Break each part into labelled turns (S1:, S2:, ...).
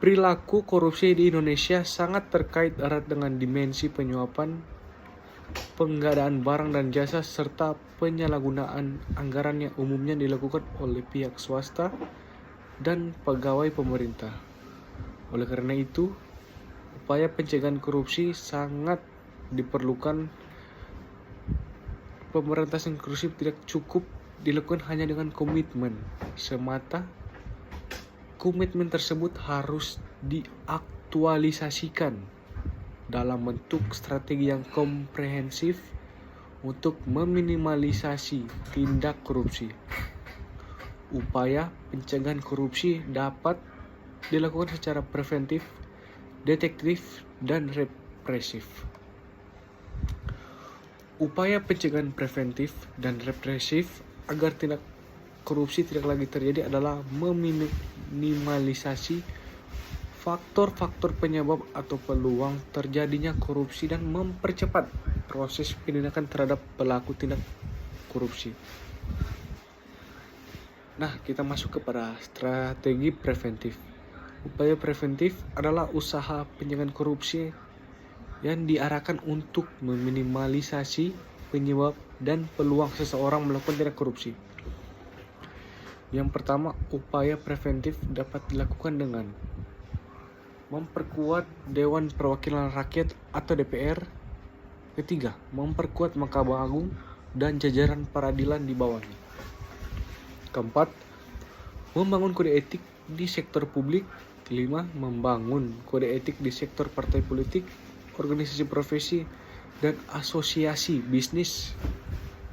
S1: Perilaku korupsi di Indonesia sangat terkait erat dengan dimensi penyuapan, penggandaan barang dan jasa, serta penyalahgunaan anggaran yang umumnya dilakukan oleh pihak swasta dan pegawai pemerintah. Oleh karena itu, upaya pencegahan korupsi sangat diperlukan. Pemberantasan korupsi tidak cukup dilakukan hanya dengan komitmen semata. Komitmen tersebut harus diaktualisasikan dalam bentuk strategi yang komprehensif untuk meminimalisasi tindak korupsi. Upaya pencegahan korupsi dapat dilakukan secara preventif, detektif, dan represif. Upaya pencegahan preventif dan represif agar tindak korupsi tidak lagi terjadi adalah meminimalisasi faktor-faktor penyebab atau peluang terjadinya korupsi dan mempercepat proses penindakan terhadap pelaku tindak korupsi. Nah, kita masuk kepada strategi preventif. Upaya preventif adalah usaha pencegahan korupsi yang diarahkan untuk meminimalisasi penyebab dan peluang seseorang melakukan tindak korupsi. Yang pertama, upaya preventif dapat dilakukan dengan memperkuat Dewan Perwakilan Rakyat atau DPR. Ketiga, memperkuat Mahkamah Agung dan jajaran peradilan di bawahnya. Keempat, membangun kode etik di sektor publik. Kelima, membangun kode etik di sektor partai politik, organisasi profesi, dan asosiasi bisnis.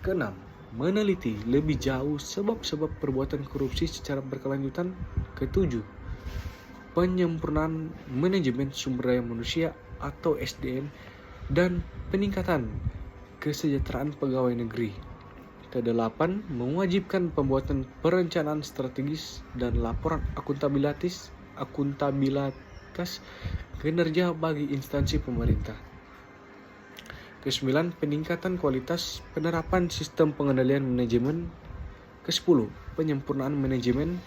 S1: Keenam, meneliti lebih jauh sebab-sebab perbuatan korupsi secara berkelanjutan. Ketujuh, penyempurnaan manajemen sumber daya manusia atau SDM dan peningkatan kesejahteraan pegawai negeri. Kedelapan, mewajibkan pembuatan perencanaan strategis dan laporan akuntabilitas kinerja bagi instansi pemerintah. Kesembilan, peningkatan kualitas penerapan sistem pengendalian manajemen. Kesepuluh, penyempurnaan manajemen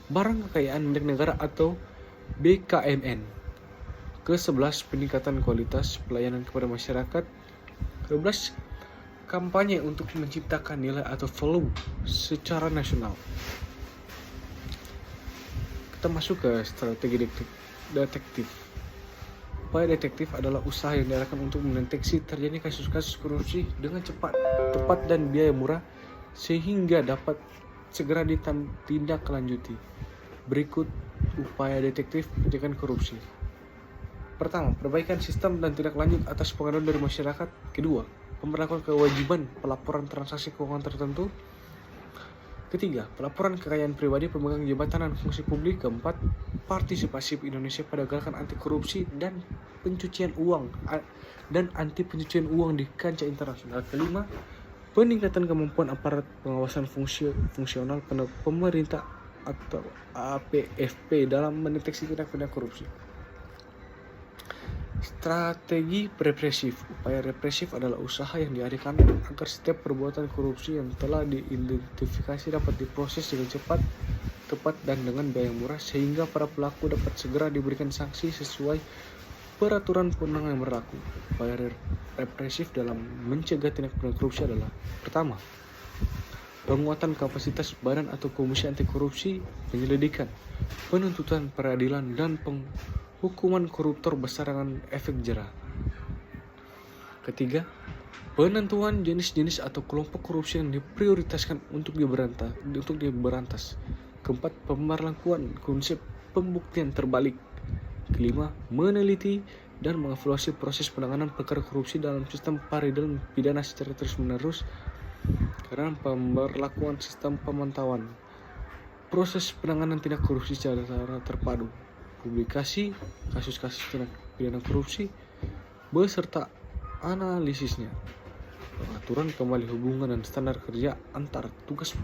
S1: barang kekayaan milik negara atau BKMN. Kesebelas, peningkatan kualitas pelayanan kepada masyarakat. Kebelas, kampanye untuk menciptakan nilai atau value secara nasional. Kita masuk ke strategi detektif. Upaya detektif adalah usaha yang diarahkan untuk mendeteksi terjadi kasus-kasus korupsi dengan cepat, tepat, dan biaya murah sehingga dapat segera ditindaklanjuti. Berikut upaya detektif pencegahan korupsi. Pertama, perbaikan sistem dan tindak lanjut atas pengaduan dari masyarakat. Kedua, pemberlakuan kewajiban pelaporan transaksi keuangan tertentu. Ketiga, pelaporan kekayaan pribadi pemegang jabatan dan fungsi publik. Keempat, partisipasi Indonesia pada gerakan anti korupsi dan pencucian uang di kancah internasional. Kelima, peningkatan kemampuan aparat pengawasan fungsional pemerintah atau APFP dalam mendeteksi tindak pidana korupsi. Strategi represif. Upaya represif adalah usaha yang diarahkan agar setiap perbuatan korupsi yang telah diidentifikasi dapat diproses dengan cepat, tepat, dan dengan biaya murah sehingga para pelaku dapat segera diberikan sanksi sesuai peraturan perundang yang berlaku. Upaya represif dalam mencegah tindak pidana korupsi adalah: pertama, penguatan kapasitas badan atau komisi anti korupsi, penyelidikan, penuntutan, peradilan, dan hukuman koruptor besar dengan efek jera. Ketiga, penentuan jenis-jenis atau kelompok korupsi yang diprioritaskan untuk diberantas. Keempat, pemberlakuan konsep pembuktian terbalik. Kelima, meneliti dan mengevaluasi proses penanganan perkara korupsi dalam sistem peradilan pidana secara terus-menerus. Karena pemberlakuan sistem pemantauan proses penanganan tindak korupsi secara terpadu. Publikasi kasus-kasus tindak pidana korupsi beserta analisisnya. Pengaturan kembali hubungan dan standar kerja antara tugas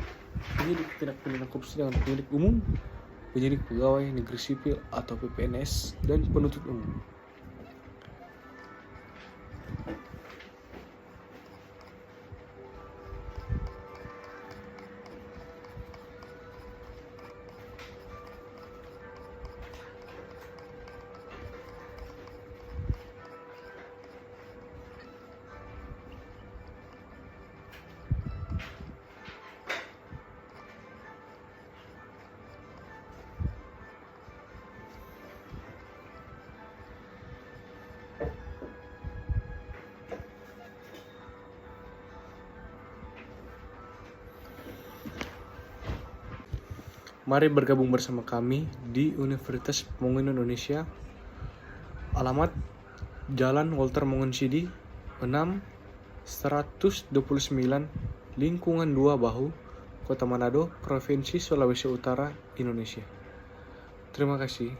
S1: penyidik tindak pidana korupsi dengan penyidik umum, penyidik pegawai negeri sipil atau PPNS, dan penuntut umum. Mari bergabung bersama kami di Universitas Pembangunan Indonesia. Alamat Jalan Walter Mongonsidi 6 129 Lingkungan 2 Bahu, Kota Manado, Provinsi Sulawesi Utara, Indonesia. Terima kasih.